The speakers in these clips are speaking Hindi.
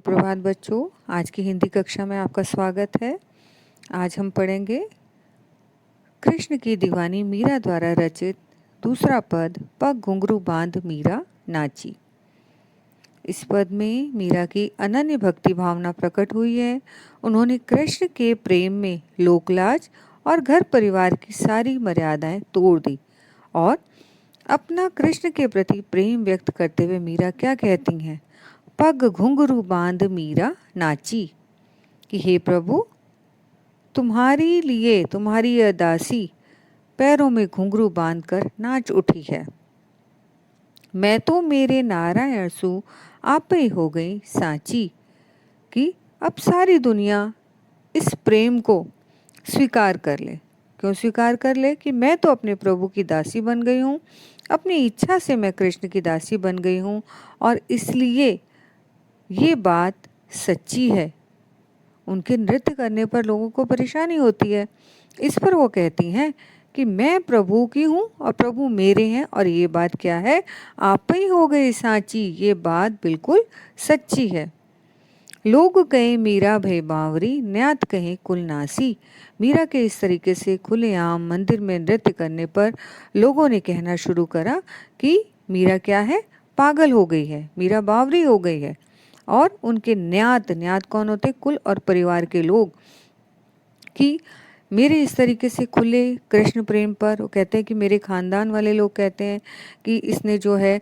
सुप्रभात बच्चों, आज की हिंदी कक्षा में आपका स्वागत है। आज हम पढ़ेंगे कृष्ण की दीवानी मीरा द्वारा रचित दूसरा पद, पग घुंघरू बांध मीरा नाची। इस पद में मीरा की अनन्य भक्ति भावना प्रकट हुई है। उन्होंने कृष्ण के प्रेम में लोकलाज और घर परिवार की सारी मर्यादाएं तोड़ दी और अपना कृष्ण के प्रति प्रेम व्यक्त करते हुए मीरा क्या कहती हैं? पग घुंघरू बांध मीरा नाची, कि हे प्रभु, तुम्हारी लिए तुम्हारी यह दासी पैरों में घुंघरू बांधकर नाच उठी है। मैं तो मेरे नारायण सु आप ही हो गई सांची, कि अब सारी दुनिया इस प्रेम को स्वीकार कर ले। क्यों स्वीकार कर ले? कि मैं तो अपने प्रभु की दासी बन गई हूँ, अपनी इच्छा से मैं कृष्ण की दासी बन गई हूँ और इसलिए ये बात सच्ची है। उनके नृत्य करने पर लोगों को परेशानी होती है, इस पर वो कहती हैं कि मैं प्रभु की हूँ और प्रभु मेरे हैं, और ये बात क्या है? आप ही हो गई सांची, ये बात बिल्कुल सच्ची है। लोग कहे मीरा भय बावरी, न्यात कहे कुलनासी। मीरा के इस तरीके से खुलेआम मंदिर में नृत्य करने पर लोगों ने कहना शुरू करा कि मीरा क्या है? पागल हो गई है, मीरा बावरी हो गई है। और उनके न्यात कौन होते? कुल और परिवार के लोग, कि मेरे इस तरीके से खुले कृष्ण प्रेम पर वो कहते हैं कि मेरे खानदान वाले लोग कहते हैं कि इसने जो है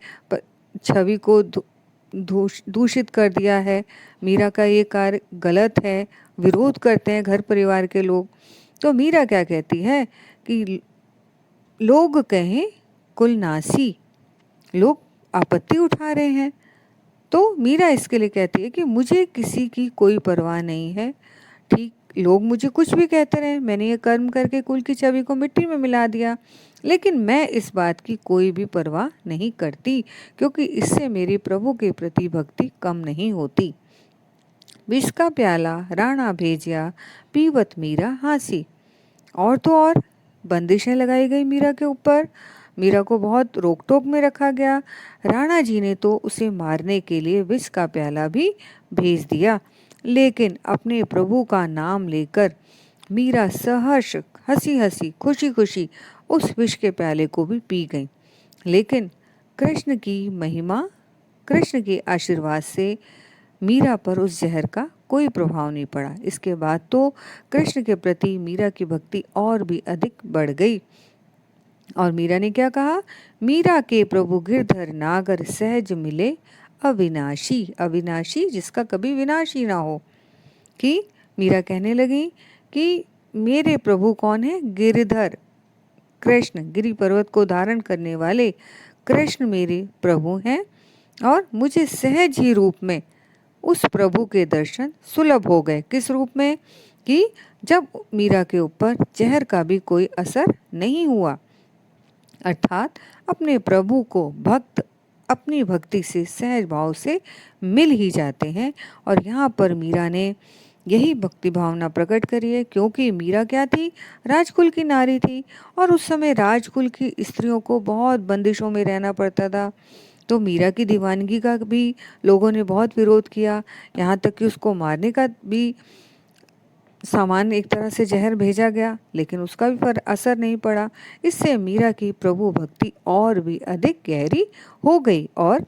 छवि को दूषित कर दिया है, मीरा का ये कार्य गलत है, विरोध करते हैं घर परिवार के लोग। तो मीरा क्या कहती है कि लोग कहें कुलनासी, लोग आपत्ति उठा रहे हैं। तो मीरा इसके लिए कहती है कि मुझे किसी की कोई परवाह नहीं है। ठीक, लोग मुझे कुछ भी कहते रहे, मैंने ये कर्म करके कुल की छवि को मिट्टी में मिला दिया, लेकिन मैं इस बात की कोई भी परवाह नहीं करती, क्योंकि इससे मेरे प्रभु के प्रति भक्ति कम नहीं होती। विष का प्याला राणा भेजिया, पीवत मीरा हासी। और तो और बंदिशें लगाई गई मीरा के ऊपर, मीरा को बहुत रोक टोक में रखा गया। राणा जी ने तो उसे मारने के लिए विष का प्याला भी भेज दिया, लेकिन अपने प्रभु का नाम लेकर मीरा सहर्ष हंसी हंसी खुशी खुशी उस विष के प्याले को भी पी गई। लेकिन कृष्ण की महिमा, कृष्ण के आशीर्वाद से मीरा पर उस जहर का कोई प्रभाव नहीं पड़ा। इसके बाद तो कृष्ण के प्रति मीरा की भक्ति और भी अधिक बढ़ गई। और मीरा ने क्या कहा? मीरा के प्रभु गिरधर नागर सहज मिले अविनाशी, अविनाशी जिसका कभी विनाश ही ना हो। कि मीरा कहने लगी कि मेरे प्रभु कौन है? गिरधर कृष्ण, गिरि पर्वत को धारण करने वाले कृष्ण मेरे प्रभु हैं, और मुझे सहज ही रूप में उस प्रभु के दर्शन सुलभ हो गए। किस रूप में? कि जब मीरा के ऊपर जहर का भी कोई असर नहीं हुआ, अर्थात अपने प्रभु को भक्त अपनी भक्ति से सहज भाव से मिल ही जाते हैं। और यहाँ पर मीरा ने यही भक्ति भावना प्रकट करी है, क्योंकि मीरा क्या थी? राजकुल की नारी थी, और उस समय राजकुल की स्त्रियों को बहुत बंदिशों में रहना पड़ता था। तो मीरा की दीवानगी का भी लोगों ने बहुत विरोध किया, यहाँ तक कि उसको मारने का भी सामान एक तरह से जहर भेजा गया, लेकिन उसका भी पर असर नहीं पड़ा। इससे मीरा की प्रभु भक्ति और भी अधिक गहरी हो गई और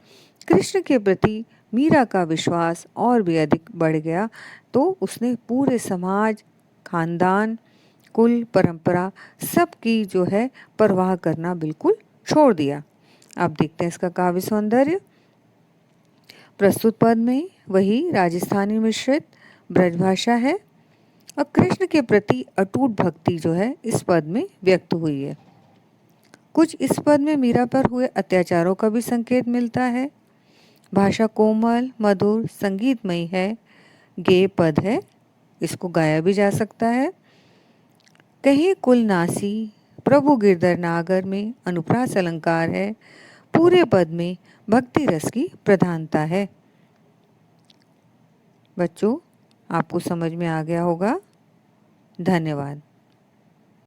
कृष्ण के प्रति मीरा का विश्वास और भी अधिक बढ़ गया। तो उसने पूरे समाज, खानदान, कुल, परंपरा सबकी जो है परवाह करना बिल्कुल छोड़ दिया। अब देखते हैं इसका काव्य सौंदर्य। प्रस्तुत पद में वही राजस्थानी मिश्रित ब्रजभाषा है और कृष्ण के प्रति अटूट भक्ति जो है इस पद में व्यक्त हुई है। कुछ इस पद में मीरा पर हुए अत्याचारों का भी संकेत मिलता है। भाषा कोमल, मधुर, संगीतमयी है, गेय पद है, इसको गाया भी जा सकता है। कहे कुलनासी, प्रभु गिरधर नागर में अनुप्रास अलंकार है। पूरे पद में भक्ति रस की प्रधानता है। बच्चों, आपको समझ में आ गया होगा। धन्यवाद।